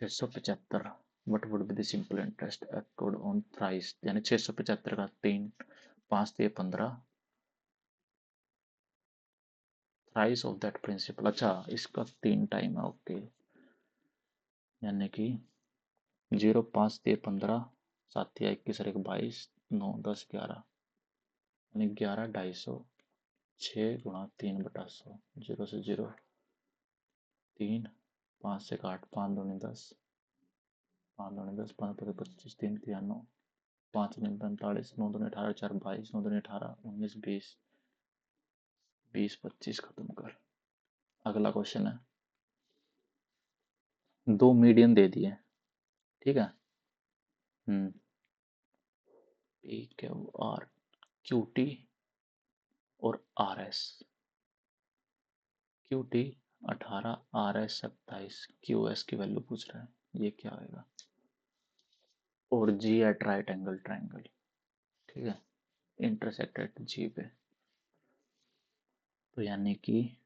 675। What would be the simple interest account on thrice, यानी 675 का 3 5 3 15, थ्राइस ऑफ दैट प्रिंसिपल। अच्छा, इसका 3 टाइम है, ओके, यानी कि 0 5 3 15, 7 या 21 और 1 22, 9 10 11, यानी 11 250, 6 गुणा 3/100, 0 से 0 3, 5 से 8, 5 दूनी 10, 5 दूनी 10, 5 पचे 25, 3 3 9, 5 दूनी 45, 9 दूनी 18, 4 22, 9 दूनी 18, 19 20, 20 25। खत्म कर। अगला क्वेश्चन है, दो मीडियन दे दिए, ठीक है, हम्म, P Q R Q T और R S, Q T 18, R S 27, Q S की वैल्यू पूछ रहा है, ये क्या होगा, और G at right angle triangle, ठीक है, इंटरसेक्ट एट जी पे, तो यानी कि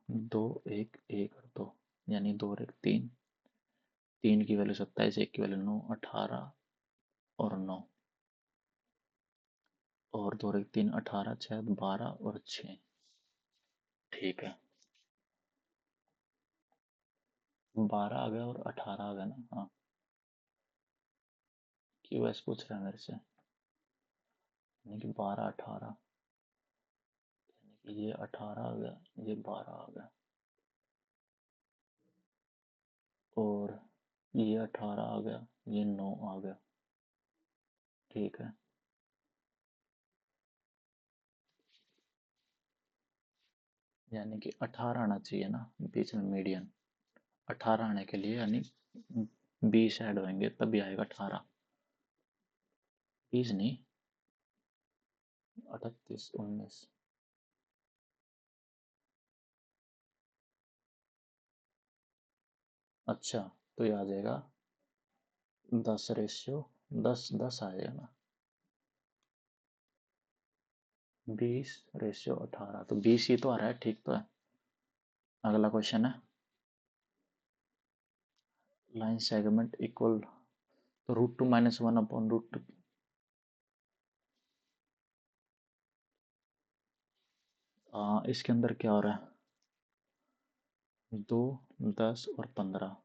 2 1 1 और 2, यानी 2 और 1 3, 3 की वैल्यू 27, 1 की वैल्यू 9, 18 और 9, और 2 और 1 3, 18 6 12 और 6, ठीक है, 12 आ गया और 18 आ गया ना, हाँ, क्यूएस पूछ रहा है मेरे से, यानी कि 12 18, यानी कि ये 18 आ गया, ये 12 आ गया, और ये 18 आ गया, ये 9 आ गया। ठीक है, यानी कि 18 आना चाहिए ना बीच में मीडियन। 18 आने के लिए यानी 20 ऐड होंगे तभी आएगा 18। 20 नहीं, 38 19। अच्छा, तो ये आ जाएगा 10:10 आएगा ना। 20:18, तो 20 ही तो आ रहा है, ठीक तो है। अगला क्वेश्चन है, लाइन सेगमेंट इक्वल, तो √2 - 1/√2। इसके अंदर क्या हो रहा है, 2 10 और 15,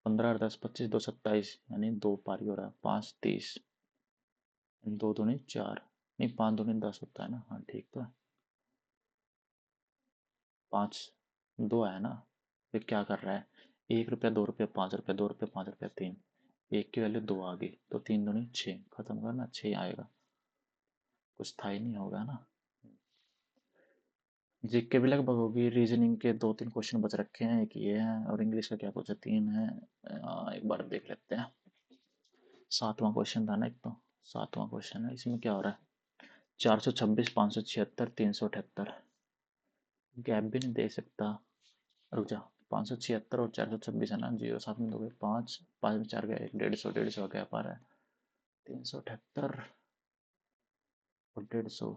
15 और 10 25, 2 27, यानी 2 पारी हो रहा है, 5 30, 2 दूनी 4, नहीं 5 दूनी 10 होता है ना, हाँ ठीक तो है। 5 2 आया ना, फिर क्या कर रहा है, 1 रुपया 2 रुपया 5 रुपया, 2 रुपया 5 रुपया 3, एक की वैल्यू 2 आ गई, तो 3 दूनी 6, खत्म करना 6 आएगा, कुछ था ही नहीं होगा ना। जीके भी लगभग होगी, रीजनिंग के 2 3 क्वेश्चन बच रखे हैं, एक ये है और इंग्लिश का क्या कुछ है, 3 है। एक बार देख लेते हैं। 7वां क्वेश्चन था ना एक तो, 7वां क्वेश्चन है, इसमें क्या हो रहा है, 426 576 378, गैप भी नहीं दे सकता, रुक जा, 576 और 426 है ना, जीरो साथ में दोगे 5, 5 में 4 गया, 1 150 का गैप आ रहा है, 378 और 150,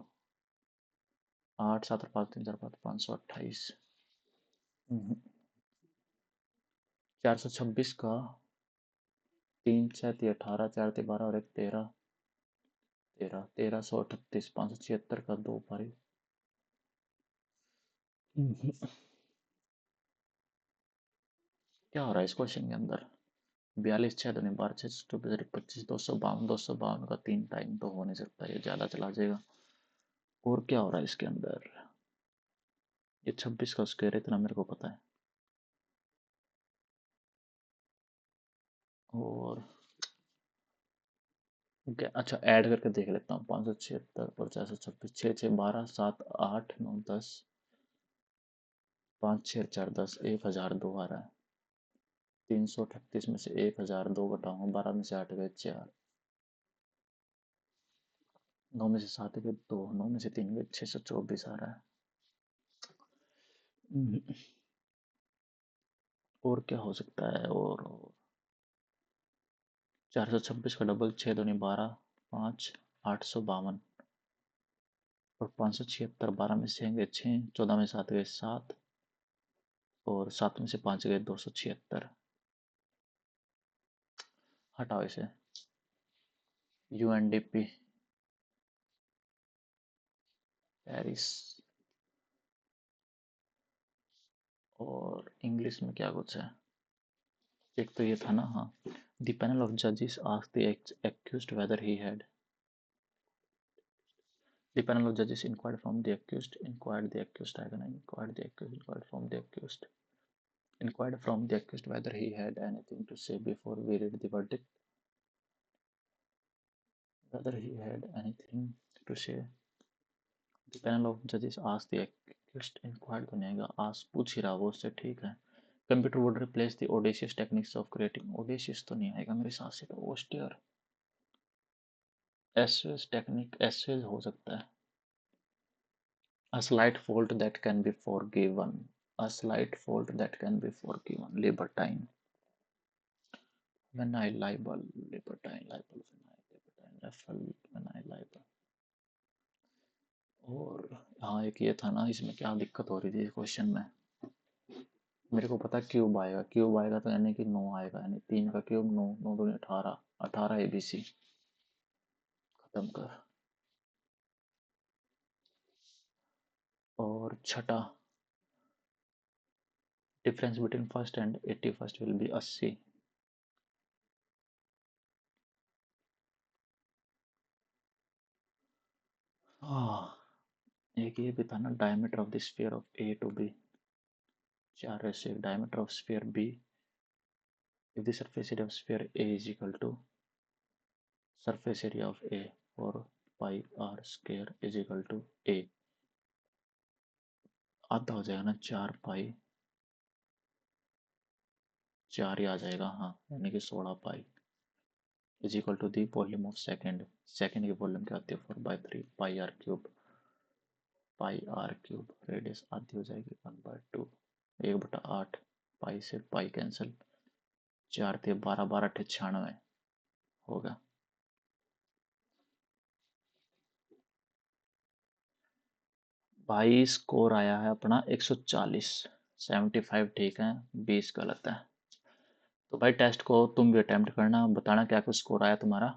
8 7 और 5 3 4 5, 528। 426 का 3 6 18, 4 12 और 1 13, 1338, 576 का 2 पारी। क्या हो रहा है इस क्वेश्चन के अंदर, 42 6 दूनी 12 6 24 25, 252 का 3 टाइम तो हो नहीं सकता, ये ज़्यादा चला जाएगा। और क्या हो रहा है इसके अंदर, ये 26 का स्क्वायर इतना मेरे को पता है, और अच्छा ऐड करके देख लेता हूँ, 576 और 426, 6 6 12 7 8 9 10, 5 6 4 10, 1002 आ रहा है, 338 में से 1002 घटाऊंगा, 12 में से 8 गए 4, 9 में से 7 गए 2, 9 में से 3 गए 624 आ रहा है। और क्या हो सकता है, और 426 का डबल, 6 दूनी 12, 5 852, और 576, 12 में से गए 6, 14 में 7 गए 7, और 7 में से 5 गए 276। हटाओ इसे, यूएनडीपी पेरिस, और इंग्लिश में क्या कुछ है, एक तो ये था ना, हाँ, द पैनल ऑफ जजेस asked the accused whether he had, the panel of judges inquired the accused, inquired from the accused whether he had anything to say before we read the verdict, whether he had anything to say, the panel of judges asked the accused, inquired तो नहीं आएगा, ask पूछ ही रहा वो उससे, ठीक है। Computer would replace the audacious techniques of creating, audacious तो नहीं आएगा मेरे हिसाब से, तो ओस्टियर, एसवेज टेक्निक, एसवेज हो सकता है। A slight fault that can be forgiven, a slight fault that can be forgiven, libertine, when I libel, libertine, libel, when I libertine, raffle, when I libel। और हाँ एक ये था ना, इसमें क्या दिक्कत हो रही थी इस क्वेश्चन में, मेरे को पता क्यूब आएगा, क्यूब आएगा तो यानी कि 9 आएगा, यानी 3 का क्यूब 9, 9 दूनी 18, 18 एबीसी, खत्म कर। और छठा, difference between first and 81st will be 80, हाँ, एक ये भी था ना, diameter of the sphere of A to B, 4 diameter of sphere B, if the surface area of sphere A is equal to surface area of A, और pi r square is equal to A, आधा हो जाएगा ना, 4 पाई, 4 ही आ जाएगा, हाँ, यानी कि 16 pi is equal to the volume of second. Second की वॉल्यूम क्या आती है, 4/3 pi r cube, pi r cube, radius आधी हो जाएगी 1/2, 1/8, पाई से पाई कैंसिल, 4 थे 12, 12 थे 96 होगा। भाई स्कोर आया है अपना 140, 75 ठीक है, 20 गलत है। तो भाई टेस्ट को तुम भी अटेम्प्ट करना, बताना क्या कुछ स्कोर आया तुम्हारा।